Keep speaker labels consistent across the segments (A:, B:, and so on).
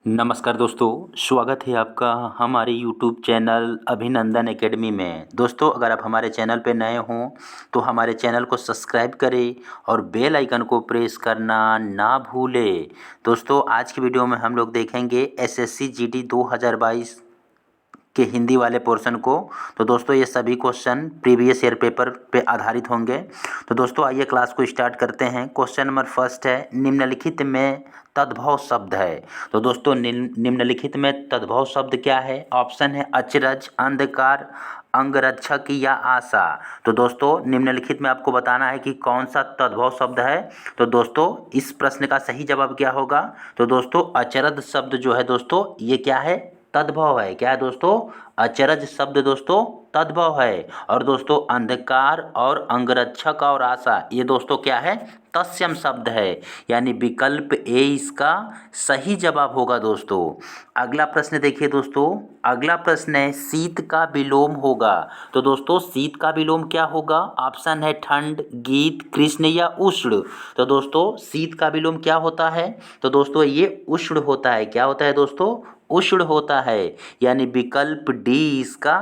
A: नमस्कार दोस्तों, स्वागत है आपका हमारे यूट्यूब चैनल अभिनंदन एकेडमी में। दोस्तों, अगर आप हमारे चैनल पे नए हों तो हमारे चैनल को सब्सक्राइब करें और बेल आइकन को प्रेस करना ना भूलें। दोस्तों, आज की वीडियो में हम लोग देखेंगे एसएससी जीडी 2022 के हिंदी वाले पोर्शन को। तो दोस्तों, ये सभी क्वेश्चन प्रीवियस ईयर पेपर पे आधारित होंगे। तो दोस्तों, आइए क्लास को स्टार्ट करते हैं। क्वेश्चन नंबर फर्स्ट है, निम्नलिखित में तद्भव शब्द है। तो दोस्तों, निम्नलिखित में तद्भव शब्द क्या है? ऑप्शन है अचरज, अंधकार, अंगरक्षक या आशा। तो दोस्तों, निम्नलिखित में आपको बताना है कि कौन सा तद्भव शब्द है। तो दोस्तों, इस प्रश्न का सही जवाब क्या होगा? तो दोस्तों, अचरज शब्द जो है दोस्तों, ये क्या है? तद्भव है। क्या है दोस्तों? अचरज शब्द दोस्तों तद्भव है। और दोस्तों, अंधकार और अंगरक्षक और आशा, ये दोस्तों क्या है? तत्सम शब्द है। यानी विकल्प ए इसका सही जवाब होगा दोस्तों। अगला प्रश्न देखिए दोस्तों। अगला प्रश्न है, शीत का विलोम होगा। तो दोस्तों, शीत का विलोम क्या होगा? ऑप्शन है ठंड, गीत, कृष्ण या उष्ण। तो दोस्तों, शीत का विलोम क्या होता है? तो दोस्तों, ये उष्ण होता है। क्या होता है दोस्तों? उष्ण होता है। यानी विकल्प डी इसका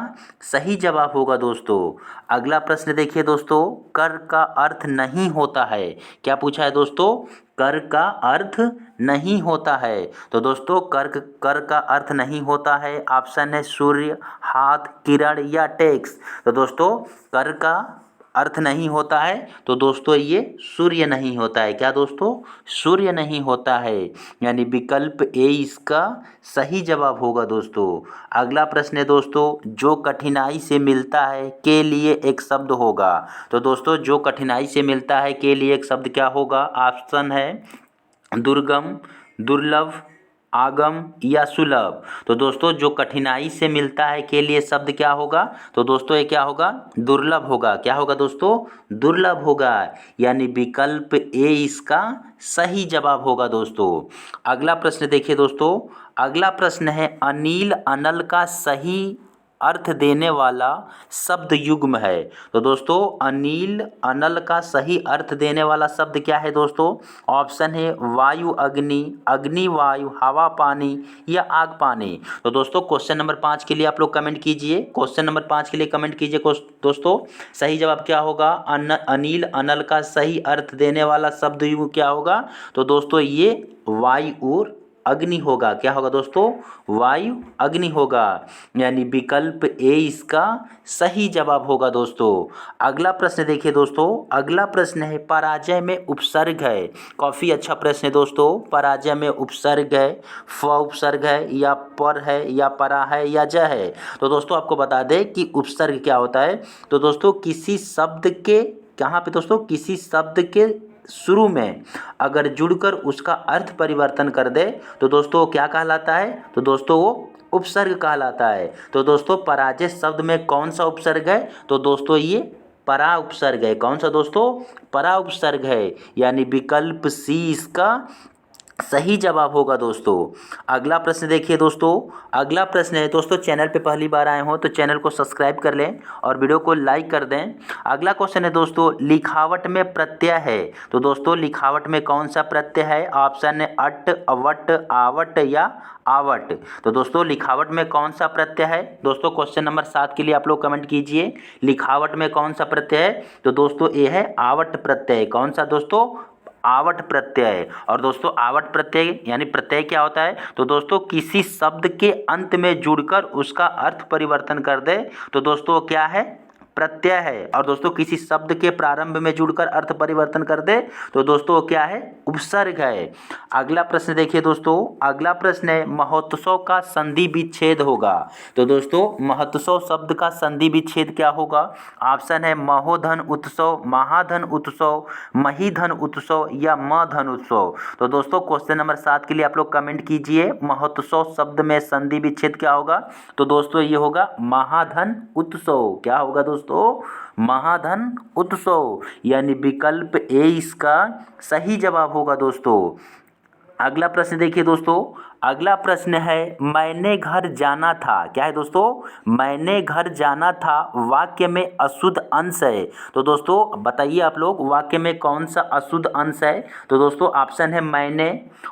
A: सही जवाब होगा दोस्तों। अगला प्रश्न देखिए दोस्तों, कर का अर्थ नहीं होता है। क्या पूछा है दोस्तों? कर का अर्थ नहीं होता है। तो दोस्तों, कर का अर्थ नहीं होता है। ऑप्शन है सूर्य, हाथ, किरण या टैक्स। तो दोस्तों, कर का अर्थ नहीं होता है। तो दोस्तों, ये सूर्य नहीं होता है। क्या दोस्तों? सूर्य नहीं होता है। यानी विकल्प ए इसका सही जवाब होगा दोस्तों। अगला प्रश्न है दोस्तों, जो कठिनाई से मिलता है के लिए एक शब्द होगा। तो दोस्तों, जो कठिनाई से मिलता है के लिए एक शब्द क्या होगा? ऑप्शन है दुर्गम, दुर्लभ, आगम या सुलभ। तो दोस्तों, जो कठिनाई से मिलता है के लिए शब्द क्या होगा? तो दोस्तों, ये क्या होगा? दुर्लभ होगा। क्या होगा दोस्तों? दुर्लभ होगा। यानी विकल्प ए इसका सही जवाब होगा दोस्तों। अगला प्रश्न देखिए दोस्तों। अगला प्रश्न है, अनिल अनल का सही अर्थ देने वाला शब्द युग्म है। तो दोस्तों, अनिल अनल का सही अर्थ देने वाला शब्द क्या है दोस्तों? ऑप्शन है वायु अग्नि, अग्नि वायु, हवा पानी या आग पानी। तो दोस्तों, क्वेश्चन नंबर 5 के लिए आप लोग कमेंट कीजिए। क्वेश्चन नंबर 5 के लिए कमेंट कीजिए दोस्तों, सही जवाब क्या होगा? अनिल अनल का सही अर्थ देने वाला शब्द युग्म क्या होगा? तो दोस्तों, ये वायु और अग्नि होगा। क्या होगा दोस्तों? वायु अग्नि होगा। यानी विकल्प ए इसका सही जवाब होगा दोस्तों। अगला प्रश्न देखिए दोस्तों। अगला प्रश्न है, पराजय में उपसर्ग है। काफ़ी अच्छा प्रश्न है दोस्तों। पराजय में उपसर्ग है, फ उपसर्ग है या पर है या परा है या ज है। तो दोस्तों, आपको बता दें कि उपसर्ग क्या होता है। तो दोस्तों, किसी शब्द के, कहाँ पे दोस्तों? किसी शब्द के शुरू में अगर जुड़कर उसका अर्थ परिवर्तन कर दे तो दोस्तों वो क्या कहलाता है? तो दोस्तों, वो उपसर्ग कहलाता है। तो दोस्तों, पराजय शब्द में कौन सा उपसर्ग है? तो दोस्तों, ये परा उपसर्ग है। कौन सा दोस्तों? परा उपसर्ग है। यानी विकल्प सी इसका सही जवाब होगा दोस्तों। अगला प्रश्न देखिए दोस्तों। अगला प्रश्न है दोस्तों, चैनल पे पहली बार आए हो तो चैनल को सब्सक्राइब कर लें और वीडियो को लाइक कर दें। अगला क्वेश्चन है दोस्तों, लिखावट में प्रत्यय है। तो दोस्तों, लिखावट में कौन सा प्रत्यय है? ऑप्शन है अट, अवट, आवट या आवट। तो दोस्तों, लिखावट में कौन सा प्रत्यय है? दोस्तों, क्वेश्चन नंबर 7 के लिए आप लोग कमेंट कीजिए। लिखावट में कौन सा प्रत्यय है? तो दोस्तों, ये है आवट प्रत्यय। कौन सा दोस्तों? आवट प्रत्यय। और दोस्तों, आवट प्रत्यय यानी प्रत्यय क्या होता है? तो दोस्तों, किसी शब्द के अंत में जुड़कर उसका अर्थ परिवर्तन कर दे तो दोस्तों क्या है? प्रत्यय है। और दोस्तों, किसी शब्द के प्रारंभ में जुड़कर अर्थ परिवर्तन कर दे तो दोस्तों क्या है? उपसर्ग है। अगला प्रश्न देखिए दोस्तों। अगला प्रश्न है, महोत्सव का संधि विच्छेद होगा। तो दोस्तों, महोत्सव शब्द का संधि विच्छेद क्या होगा? ऑप्शन है महोधन उत्सव, महाधन उत्सव, महीधन उत्सव या मधन उत्सव। तो दोस्तों, क्वेश्चन नंबर 7 के लिए आप लोग कमेंट कीजिए। महोत्सव शब्द में संधि विच्छेद क्या होगा? तो दोस्तों, ये होगा महाधन उत्सव। क्या होगा दोस्तों? महाधन उत्सव। यानी विकल्प ए इसका सही जवाब होगा दोस्तों। अगला प्रश्न देखिए दोस्तों। अगला प्रश्न है मैंने घर जाना था। क्या है दोस्तों? मैंने घर जाना था वाक्य में अशुद्ध अंश है। तो दोस्तों बताइए आप लोग वाक्य में कौन सा अशुद्ध अंश है? तो दोस्तों ऑप्शन है मैंने,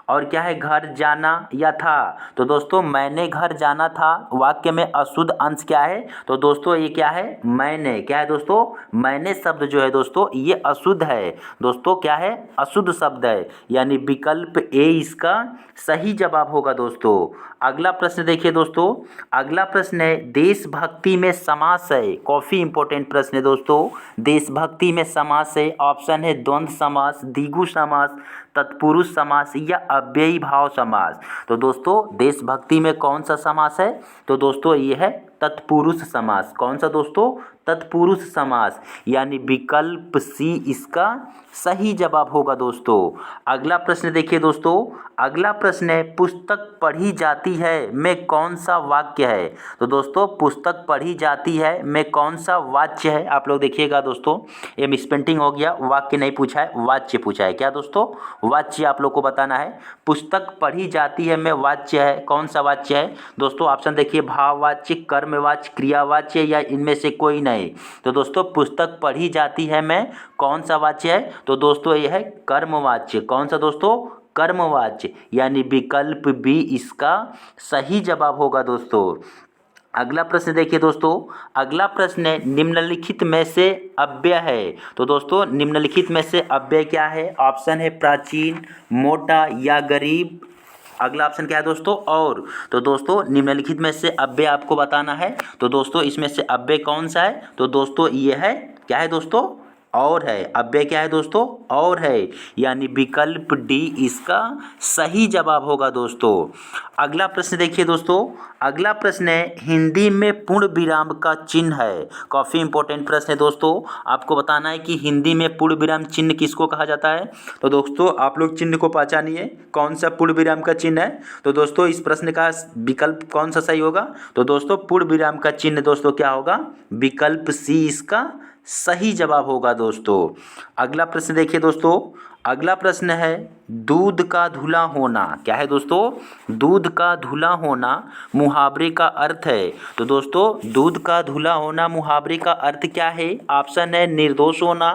A: और क्या है घर जाना या था। तो दोस्तों मैंने घर जाना था वाक्य में अशुद्ध अंश क्या है? तो दोस्तों ये क्या है? मैंने। क्या है दोस्तों? मैंने शब्द जो है दोस्तों ये अशुद्ध है। दोस्तों क्या है? अशुद्ध शब्द है, यानी विकल्प ए इसका सही जवाब होगा दोस्तों। अगला प्रश्न देखिए दोस्तों, अगला प्रश्न है देशभक्ति में समास है। काफी इंपॉर्टेंट प्रश्न है दोस्तों। देशभक्ति में समास है, ऑप्शन है द्वंद्व समास, द्विगु समास, तत्पुरुष समास या अव्ययी भाव समास। तो दोस्तों देशभक्ति में कौन सा समास है? तो दोस्तों ये है तत्पुरुष समास। कौन सा दोस्तों? तत्पुरुष समास, यानी विकल्प सी इसका सही जवाब होगा दोस्तों। अगला प्रश्न देखिए दोस्तों, अगला प्रश्न है पुस्तक पढ़ी जाती है में कौन सा वाक्य है? तो दोस्तों पुस्तक पढ़ी जाती है में कौन सा वाच्य है? आप लोग देखिएगा दोस्तों, ये मिसप्रिंटिंग हो गया, वाक्य नहीं पूछा है, वाच्य पूछा है। क्या दोस्तों? वाच्य आप लोग को बताना है। पुस्तक पढ़ी जाती है में वाच्य है, कौन सा वाच्य है? दोस्तों ऑप्शन देखिए भाववाच्य, कर्मवाच्य, क्रियावाच्य या इनमें से कोई नहीं। तो दोस्तों पुस्तक पढ़ी जाती है में कौन सा वाच्य है? तो दोस्तों ये है कर्मवाच्य। कौन सा दोस्तों? कर्मवाच्य, यानी विकल्प बी इसका सही जवाब होगा दोस्तों। अगला प्रश्न देखिए दोस्तों, अगला प्रश्न है निम्नलिखित में से अव्यय है। तो दोस्तों निम्नलिखित में से अव्यय क्या है? ऑप्शन है प्राचीन, मोटा या गरीब। अगला ऑप्शन क्या है दोस्तों? और। तो दोस्तों निम्नलिखित में से अव्यय आपको बताना है। तो दोस्तों इसमें से अव्यय कौन सा है? तो दोस्तों ये है, क्या है दोस्तों? और है। अव्यय क्या है दोस्तों? और है, यानी विकल्प डी इसका सही जवाब होगा दोस्तों। अगला प्रश्न देखिए दोस्तों, अगला प्रश्न है हिंदी में पूर्ण विराम का चिन्ह है। काफ़ी इंपॉर्टेंट प्रश्न है दोस्तों। आपको बताना है कि हिंदी में पूर्ण विराम चिन्ह किसको कहा जाता है। तो दोस्तों आप लोग चिन्ह को पहचानिए, कौन सा पूर्ण विराम का चिन्ह है। तो दोस्तों इस प्रश्न का विकल्प कौन सा सही होगा? तो दोस्तों पूर्ण विराम का चिन्ह दोस्तों क्या होगा? विकल्प सी इसका सही जवाब होगा दोस्तों। अगला प्रश्न देखिए दोस्तों, अगला प्रश्न है दूध का धुला होना। क्या है दोस्तों? दूध का धुला होना मुहावरे का अर्थ है। तो दोस्तों दूध का धुला होना मुहावरे का अर्थ क्या है? ऑप्शन है निर्दोष होना,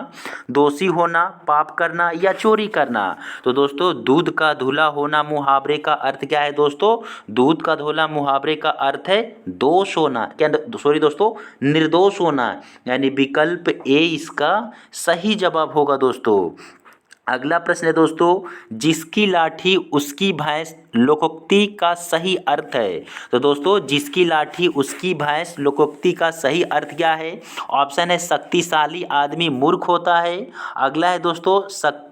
A: दोषी होना, पाप करना या चोरी करना। तो दोस्तों दूध का धुला होना मुहावरे का अर्थ क्या है दोस्तों? दूध का धुला मुहावरे का अर्थ है दोष होना, क्या सॉरी दोस्तों निर्दोष होना, यानी विकल्प ए इसका सही जवाब होगा दोस्तों। अगला प्रश्न है दोस्तों जिसकी लाठी उसकी भैंस लोकोक्ति का सही अर्थ है। तो दोस्तों जिसकी लाठी उसकी भैंस लोकोक्ति का सही अर्थ क्या है? ऑप्शन है शक्तिशाली आदमी मूर्ख होता है। अगला है दोस्तों शक्ति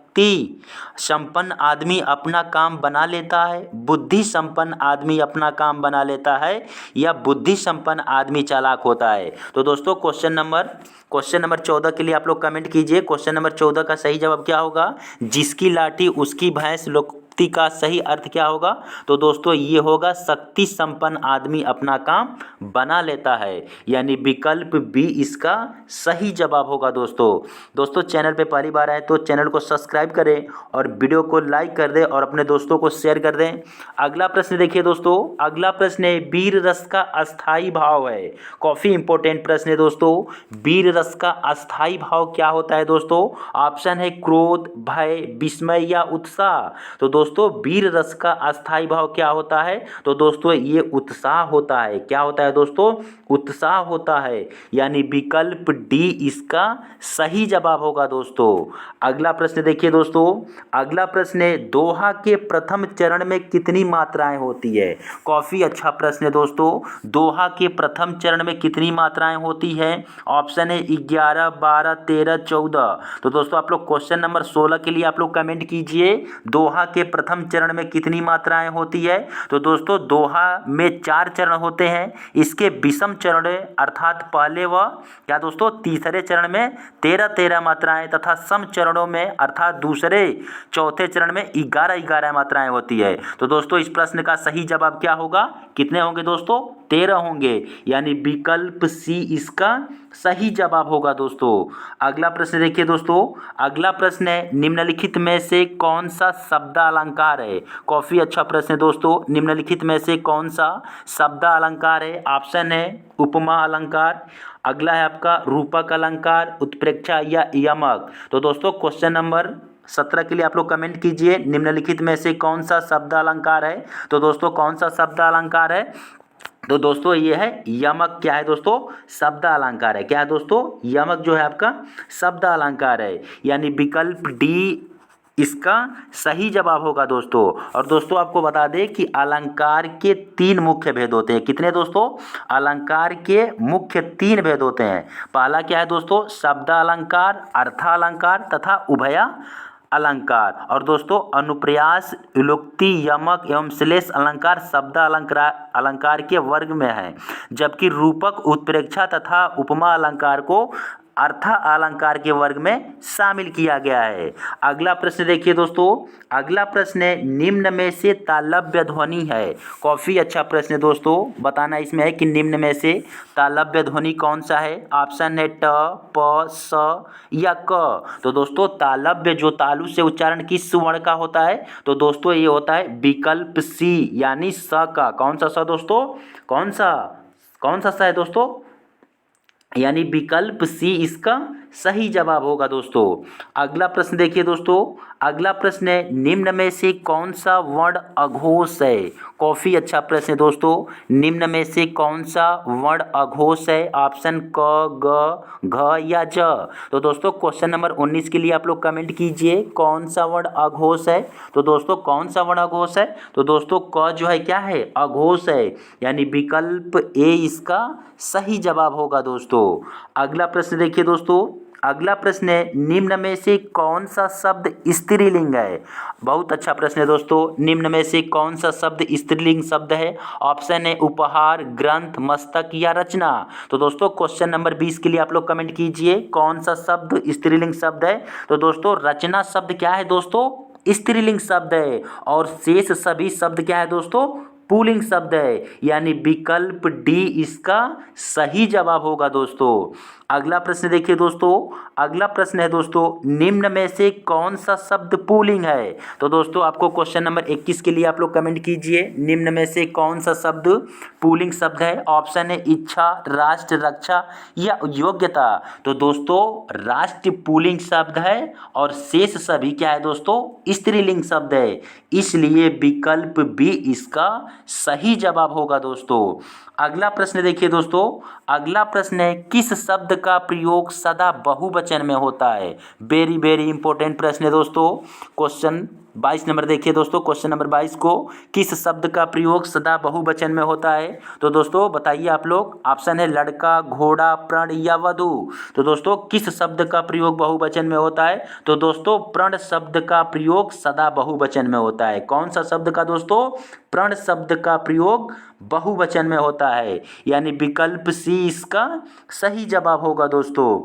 A: संपन्न आदमी अपना काम बना लेता है, बुद्धि संपन्न आदमी अपना काम बना लेता है, या बुद्धि संपन्न आदमी चालाक होता है। तो दोस्तों क्वेश्चन नंबर 14 के लिए आप लोग कमेंट कीजिए। क्वेश्चन नंबर 14 का सही जवाब क्या होगा? जिसकी लाठी उसकी भैंस लोकोक्ति का सही अर्थ क्या होगा? तो दोस्तों ये होगा शक्ति संपन्न आदमी अपना काम बना लेता है, यानी विकल्प बी इसका सही जवाब होगा दोस्तों चैनल पे पहली बार आए तो चैनल को सब्सक्राइब करें और वीडियो को लाइक कर दें और अपने दोस्तों को शेयर कर दें। अगला प्रश्न देखिए दोस्तों, अगला प्रश्न है वीर रस का अस्थाई भाव है। काफ़ी इंपॉर्टेंट प्रश्न है दोस्तों। वीर रस का अस्थाई भाव क्या होता है दोस्तों? ऑप्शन है क्रोध, भय, विस्मय या उत्साह। तो दोस्तों वीर रस का अस्थाई भाव क्या होता है? तो दोस्तों ये उत्साह होता है। क्या होता है दोस्तों? उत्साह होता है, यानी विकल्प डी इसका सही जवाब होगा दोस्तों। अगला प्रश्न देखिए दोस्तों, अगला प्रश्न है दोहा के प्रथम चरण में कितनी मात्राएं होती है। काफ़ी अच्छा प्रश्न है दोस्तों। दोहा के प्रथम चरण में कितनी मात्राएं होती है? ऑप्शन है 11, 12, 13, 14। तो दोस्तों आप लोग क्वेश्चन नंबर 16 के लिए आप लोग कमेंट कीजिए दोहा के प्रथम चरण में कितनी मात्राएं होती है। तो दोस्तों दोहा में 4 चरण होते हैं। इसके विषम चरण अर्थात पहले व क्या दोस्तों तीसरे चरण में 13 मात्राएं तथा सम चरणों में अर्थात दूसरे चौथे चरण में 11 मात्राएं होती है। तो दोस्तों इस प्रश्न का सही जवाब क्या होगा? कितने होंगे दोस्तों? 13 होंगे, यानी विकल्प सी इसका सही जवाब होगा दोस्तों। अगला प्रश्न देखिए दोस्तों, अगला प्रश्न है निम्नलिखित में से कौन सा शब्दालंकार अलंकार है? काफ़ी अच्छा प्रश्न है दोस्तों। निम्नलिखित में से कौन सा शब्द अलंकार है? ऑप्शन है उपमा अलंकार, अगला है आपका रूपक अलंकार, उत्प्रेक्षा या यमक। तो दोस्तों क्वेश्चन नंबर 17 के लिए आप लोग कमेंट कीजिए, निम्नलिखित में से कौन सा शब्द अलंकार है? तो दोस्तों कौन सा शब्द अलंकार है? तो दोस्तों ये है यमक। क्या है दोस्तों? शब्द अलंकार है। क्या है दोस्तों? यमक जो है आपका शब्द अलंकार है, यानी विकल्प डी इसका सही जवाब होगा दोस्तों। और दोस्तों आपको बता दें कि अलंकार के 3 मुख्य भेद होते हैं। कितने दोस्तों? अलंकार के मुख्य 3 भेद होते हैं। पहला क्या है दोस्तों? शब्द अलंकार, अर्थालंकार तथा उभय अलंकार। और दोस्तों अनुप्रास, विलोक्ति, यमक एवं श्लेष अलंकार शब्द अलंकार के वर्ग में है, जबकि रूपक, उत्प्रेक्षा तथा उपमा अलंकार को अर्थ अलंकार के वर्ग में शामिल किया गया है। अगला प्रश्न देखिए दोस्तों। अगला प्रश्न है निम्न में से तालव्य ध्वनि है? काफ़ी अच्छा प्रश्न है दोस्तों। बताना इसमें है कि निम्न में से तालव्य ध्वनि कौन सा है? ऑप्शन है ट, प, स या क। तो दोस्तों तालव्य जो तालु से उच्चारण किस वर्ण का होता है? तो दोस्तों ये होता है विकल्प सी, यानी स का। कौन सा स दोस्तों? कौन सा स है दोस्तों? यानी विकल्प सी इसका सही जवाब होगा दोस्तों। अगला प्रश्न देखिए दोस्तों। अगला प्रश्न है निम्न में से कौन सा वर्ण अघोष है? काफ़ी अच्छा प्रश्न है दोस्तों। निम्न में से कौन सा वर्ण अघोष है? ऑप्शन क, ग, घ या ज। तो दोस्तों क्वेश्चन नंबर 19 के लिए आप लोग कमेंट कीजिए कौन सा वर्ण अघोष है? तो दोस्तों कौन सा वर्ण अघोष है? तो दोस्तों क जो है क्या है? अघोष है, यानी विकल्प ए इसका सही जवाब होगा दोस्तों। अगला प्रश्न देखिए दोस्तों। अगला प्रश्न है निम्न में से कौन सा शब्द स्त्रीलिंग है? बहुत अच्छा प्रश्न है दोस्तों। निम्न में से कौन सा शब्द स्त्रीलिंग शब्द है? ऑप्शन है उपहार, ग्रंथ, मस्तक या रचना। तो दोस्तों क्वेश्चन नंबर 20 के लिए आप लोग कमेंट कीजिए कौन सा शब्द स्त्रीलिंग शब्द है? तो दोस्तों रचना शब्द क्या है दोस्तों? स्त्रीलिंग शब्द है। और शेष सभी शब्द क्या है दोस्तों? पुल्लिंग शब्द है, यानी विकल्प डी इसका सही जवाब होगा दोस्तों। अगला प्रश्न देखिए दोस्तों। अगला प्रश्न है दोस्तों निम्न में से कौन सा शब्द पुल्लिंग है? तो दोस्तों आपको क्वेश्चन नंबर 21 के लिए आप लोग कमेंट कीजिए निम्न में से कौन सा शब्द पुल्लिंग शब्द है? ऑप्शन है इच्छा, राष्ट्र, रक्षा या योग्यता। तो दोस्तों राष्ट्र पुल्लिंग शब्द है और शेष सभी क्या है दोस्तों? स्त्रीलिंग शब्द है, इसलिए विकल्प बी इसका सही जवाब होगा दोस्तों। अगला प्रश्न देखिए दोस्तों। अगला प्रश्न है किस शब्द का प्रयोग सदा बहुवचन में होता है? वेरी वेरी इंपॉर्टेंट प्रश्न है दोस्तों। क्वेश्चन 22 नंबर देखिए दोस्तों। क्वेश्चन नंबर 22 को किस शब्द का प्रयोग सदा बहुवचन में होता है? तो दोस्तों बताइए आप लोग। ऑप्शन है लड़का, घोड़ा, प्रण या वधु। तो दोस्तों किस शब्द का प्रयोग बहुवचन में होता है? तो दोस्तों प्रण शब्द का प्रयोग सदा बहुवचन में होता है। कौन सा शब्द का दोस्तों? प्रण शब्द का प्रयोग बहुवचन में होता है, यानी विकल्प सी इसका सही जवाब होगा दोस्तों।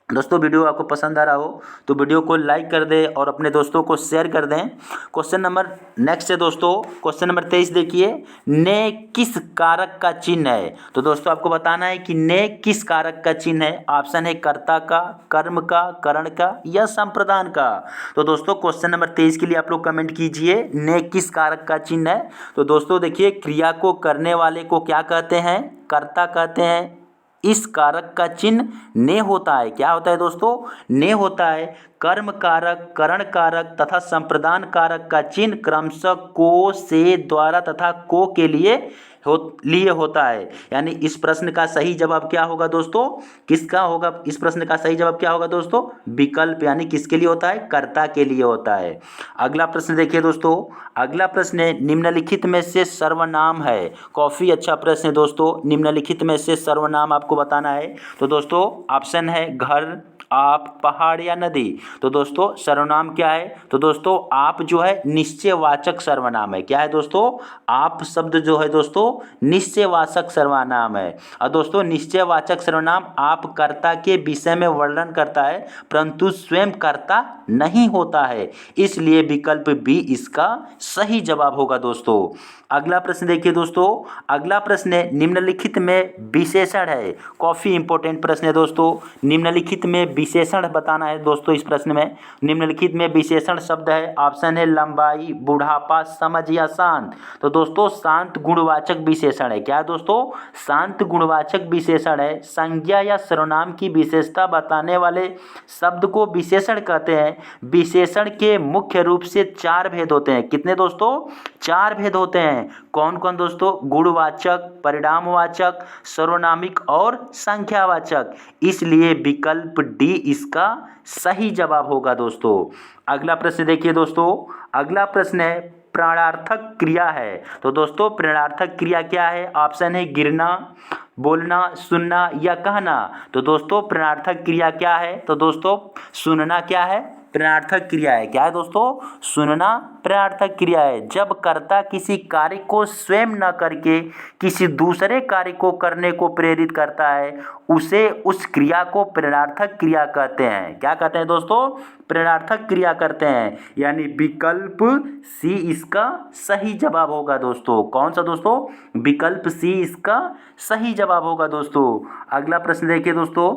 A: दोस्तों वीडियो आपको पसंद आ रहा हो तो वीडियो को लाइक कर दें और अपने दोस्तों को शेयर कर दें। क्वेश्चन नंबर नेक्स्ट है दोस्तों। क्वेश्चन नंबर 23 देखिए। ने किस कारक का चिन्ह है? तो दोस्तों आपको बताना है कि ने किस कारक का चिन्ह है। ऑप्शन है कर्ता का, कर्म का, करण का या संप्रदान का। तो दोस्तों क्वेश्चन नंबर 23 के लिए आप लोग कमेंट कीजिए ने किस कारक का चिन्ह है। तो दोस्तों देखिए क्रिया को करने वाले को क्या कहते हैं? कर्ता कहते हैं। इस कारक का चिन्ह ने होता है। क्या होता है दोस्तों? ने होता है। कर्म कारक, करण कारक तथा संप्रदान कारक का चिन्ह क्रमशः को, से, द्वारा तथा को के लिए होता है। यानी इस प्रश्न का सही जवाब क्या होगा दोस्तों? किसका होगा? इस प्रश्न का सही जवाब क्या होगा दोस्तों? विकल्प, यानी किसके लिए होता है? कर्ता के लिए होता है। अगला प्रश्न देखिए दोस्तों। अगला प्रश्न है निम्नलिखित में से सर्वनाम है? काफ़ी अच्छा प्रश्न है दोस्तों। निम्नलिखित में से सर्वनाम आपको बताना है। तो दोस्तों ऑप्शन है घर, आप, पहाड़ या नदी। तो दोस्तों सर्वनाम क्या है? तो दोस्तों आप जो है निश्चयवाचक सर्वनाम है। क्या है दोस्तों? आप शब्द जो है दोस्तों निश्चयवाचक सर्वनाम है। और दोस्तों निश्चयवाचक सर्वनाम आप कर्ता के विषय में वर्णन करता है परंतु स्वयं कर्ता नहीं होता है, इसलिए विकल्प बी इसका सही जवाब होगा दोस्तों। अगला प्रश्न देखिए दोस्तों। अगला प्रश्न है निम्नलिखित में विशेषण है? काफ़ी इंपॉर्टेंट प्रश्न है दोस्तों। निम्नलिखित में विशेषण बताना है दोस्तों इस प्रश्न में। निम्नलिखित में विशेषण शब्द है, ऑप्शन है लंबाई, बुढ़ापा, समझ या शांत। तो दोस्तों शांत गुणवाचक विशेषण है। क्या है दोस्तों? शांत गुणवाचक विशेषण है। संज्ञा या सर्वनाम की विशेषता बताने वाले शब्द को विशेषण कहते हैं। विशेषण के मुख्य रूप से 4 भेद होते हैं। कितने दोस्तों? 4 भेद होते हैं। कौन कौन दोस्तों? गुणवाचक, परिणामवाचक, सर्वनामिक और संख्यावाचक। इसलिए विकल्प डी इसका सही जवाब होगा दोस्तों। अगला प्रश्न देखिए दोस्तों। अगला प्रश्न है प्राणार्थक क्रिया है। तो दोस्तों प्राणार्थक क्रिया क्या है? ऑप्शन है गिरना, बोलना, सुनना या कहना। तो दोस्तों प्राणार्थक क्रिया क्या है? तो दोस्तों सुनना क्या है? प्राणार्थक क्रिया है। क्या है दोस्तों? सुनना प्राणार्थक क्रिया है। जब कर्ता किसी कार्य को स्वयं न करके किसी दूसरे कार्य को करने को प्रेरित करता है, उसे उस क्रिया को प्राणार्थक क्रिया कहते हैं। क्या कहते हैं दोस्तों? प्राणार्थक क्रिया करते हैं। यानी विकल्प सी इसका सही जवाब होगा दोस्तों। कौन सा दोस्तों? विकल्प सी इसका सही जवाब होगा दोस्तों। अगला प्रश्न देखिए दोस्तों।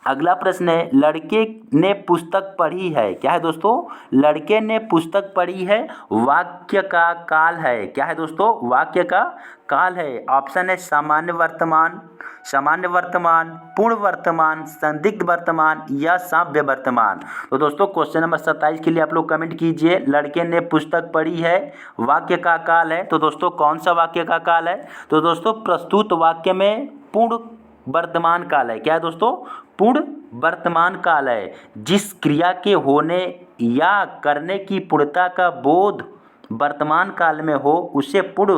A: अगला प्रश्न है लड़के ने पुस्तक पढ़ी है। क्या है दोस्तों? लड़के ने पुस्तक पढ़ी है वाक्य का काल है। क्या है दोस्तों? वाक्य का काल है। ऑप्शन है सामान्य वर्तमान, सामान्य वर्तमान, पूर्ण वर्तमान, संदिग्ध वर्तमान या साव्य वर्तमान। तो दोस्तों क्वेश्चन नंबर 27 के लिए आप लोग कमेंट कीजिए। लड़के ने पुस्तक पढ़ी है वाक्य का काल है। तो दोस्तों कौन सा वाक्य का काल है? तो दोस्तों प्रस्तुत वाक्य में पूर्ण वर्तमान काल है। क्या है दोस्तों? पूर्ण वर्तमान काल है। जिस क्रिया के होने या करने की पूर्णता का बोध वर्तमान काल में हो उसे पूर्ण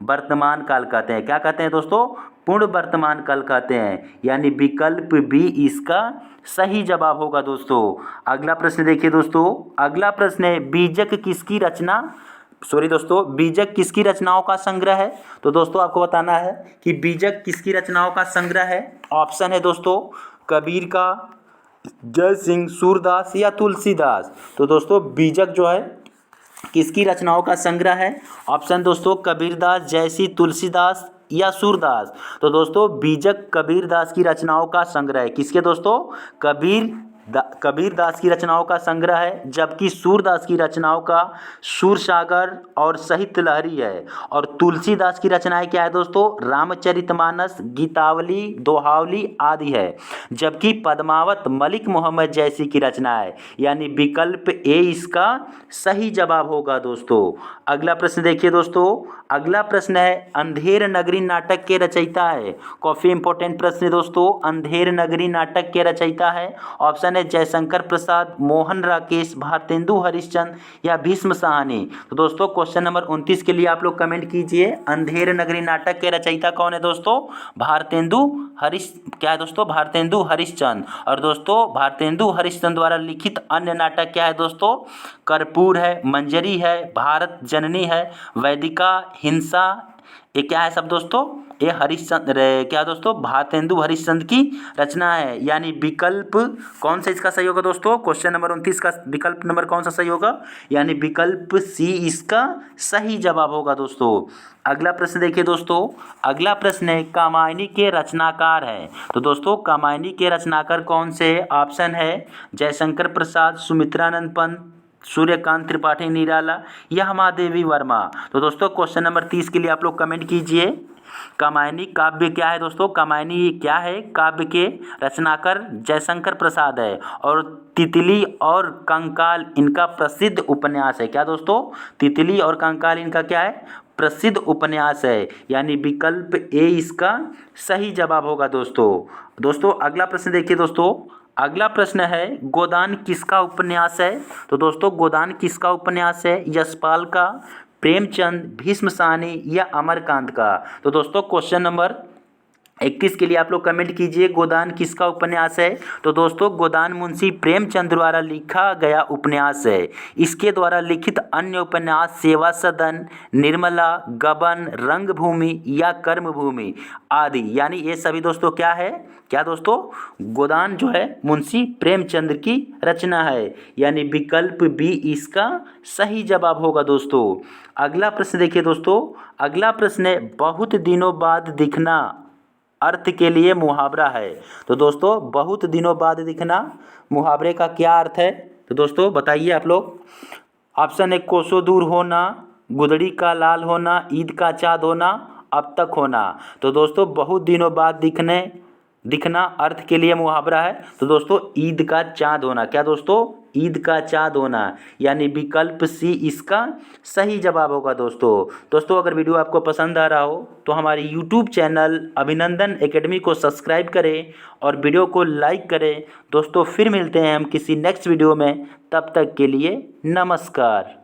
A: वर्तमान काल कहते हैं। क्या कहते हैं दोस्तों? पूर्ण वर्तमान काल कहते हैं। यानी विकल्प बी इसका सही जवाब होगा दोस्तों। अगला प्रश्न देखिए दोस्तों। अगला प्रश्न है बीजक किसकी रचना, दोस्तों बीजक किसकी रचनाओं का संग्रह है? तो दोस्तों आपको बताना है कि बीजक किसकी रचनाओं का संग्रह है। ऑप्शन है दोस्तों कबीर का, जय सिंह, सूरदास या तुलसीदास। तो दोस्तों बीजक जो है किसकी रचनाओं का संग्रह है? ऑप्शन दोस्तों कबीरदास, जयसिंह, तुलसीदास या सूरदास। तो दोस्तों बीजक कबीरदास की रचनाओं का संग्रह है। किसके दोस्तों? कबीरदास की रचनाओं का संग्रह है। जबकि सूरदास की रचनाओं का सूरसागर और साहित्य लहरी है। और तुलसीदास की रचनाएं क्या है दोस्तों? रामचरितमानस, गीतावली, दोहावली आदि है। जबकि पद्मावत मलिक मोहम्मद जैसी की रचना है। यानी विकल्प ए इसका सही जवाब होगा दोस्तों। अगला प्रश्न देखिए दोस्तों। अगला प्रश्न है अंधेर नगरी नाटक के रचयिता है। काफी इंपॉर्टेंट प्रश्न है दोस्तों। अंधेर नगरी नाटक के रचयिता है। ऑप्शन है जयशंकर प्रसाद, मोहन राकेश, भारतेंदु हरिश्चंद्र या भीष्म साहनी। तो दोस्तों क्वेश्चन नंबर 29 के लिए आप लोग कमेंट कीजिए। अंधेर नगरी नाटक के रचयिता कौन है दोस्तों? क्या है दोस्तों? भारतेंदु हरिश्चंद्र। और दोस्तों भारतेंदु हरिश्चंद्र द्वारा लिखित अन्य नाटक क्या है दोस्तों? कर्पूर है, मंजरी है, भारत जननी है, वैदिका, हिंसा। ये क्या है सब दोस्तों? ये हरिश्चंद्र क्या दोस्तों? भारतेंदु हरिश्चंद्र की रचना है। यानी विकल्प कौन सा इसका सही होगा दोस्तों? क्वेश्चन नंबर 29 का विकल्प नंबर कौन सा सही होगा? यानी विकल्प सी इसका सही जवाब होगा दोस्तों। अगला प्रश्न देखिए दोस्तों। अगला प्रश्न है कामायनी के रचनाकार हैं। तो दोस्तों कामायनी के रचनाकार कौन से? ऑप्शन है जयशंकर प्रसाद, सुमित्रानंद पंत, सूर्यकांत त्रिपाठी निराला या महादेवी वर्मा। तो दोस्तों क्वेश्चन नंबर 30 के लिए आप लोग कमेंट कीजिए। कामायनी काव्य क्या है दोस्तों? कामायनी क्या है? काव्य के रचनाकार जयशंकर प्रसाद है। और तितली और कंकाल इनका प्रसिद्ध उपन्यास है। क्या दोस्तों? तितली और कंकाल इनका क्या है? प्रसिद्ध उपन्यास है। यानी विकल्प ए इसका सही जवाब होगा दोस्तों। अगला प्रश्न देखिए दोस्तों। अगला प्रश्न है गोदान किसका उपन्यास है? तो दोस्तों गोदान किसका उपन्यास है? यशपाल का, प्रेमचंद, भीष्म साहनी या अमरकांत का। तो दोस्तों क्वेश्चन नंबर 21 के लिए आप लोग कमेंट कीजिए गोदान किसका उपन्यास है। तो दोस्तों गोदान मुंशी प्रेमचंद द्वारा लिखा गया उपन्यास है। इसके द्वारा लिखित अन्य उपन्यास सेवा सदन, निर्मला, गबन, रंगभूमि या कर्मभूमि आदि। यानी ये सभी दोस्तों क्या है? क्या दोस्तों? गोदान जो है मुंशी प्रेमचंद की रचना है। यानी विकल्प बी इसका सही जवाब होगा दोस्तों। अगला प्रश्न देखिए दोस्तों। अगला प्रश्न है बहुत दिनों बाद दिखना अर्थ के लिए मुहावरा है। तो दोस्तों बहुत दिनों बाद दिखना मुहावरे का क्या अर्थ है, तो दोस्तों बताइए आप लोग। ऑप्शन ए कोसों दूर होना, गुदड़ी का लाल होना, ईद का चाँद होना, अब तक होना। तो दोस्तों बहुत दिनों बाद दिखना अर्थ के लिए मुहावरा है। तो दोस्तों ईद का चाँद होना, क्या दोस्तों, ईद का चाँद होना, यानी विकल्प सी इसका सही जवाब होगा दोस्तों अगर वीडियो आपको पसंद आ रहा हो तो हमारी यूट्यूब चैनल अभिनंदन एकेडमी को सब्सक्राइब करें और वीडियो को लाइक करें। दोस्तों फिर मिलते हैं हम किसी नेक्स्ट वीडियो में, तब तक के लिए नमस्कार।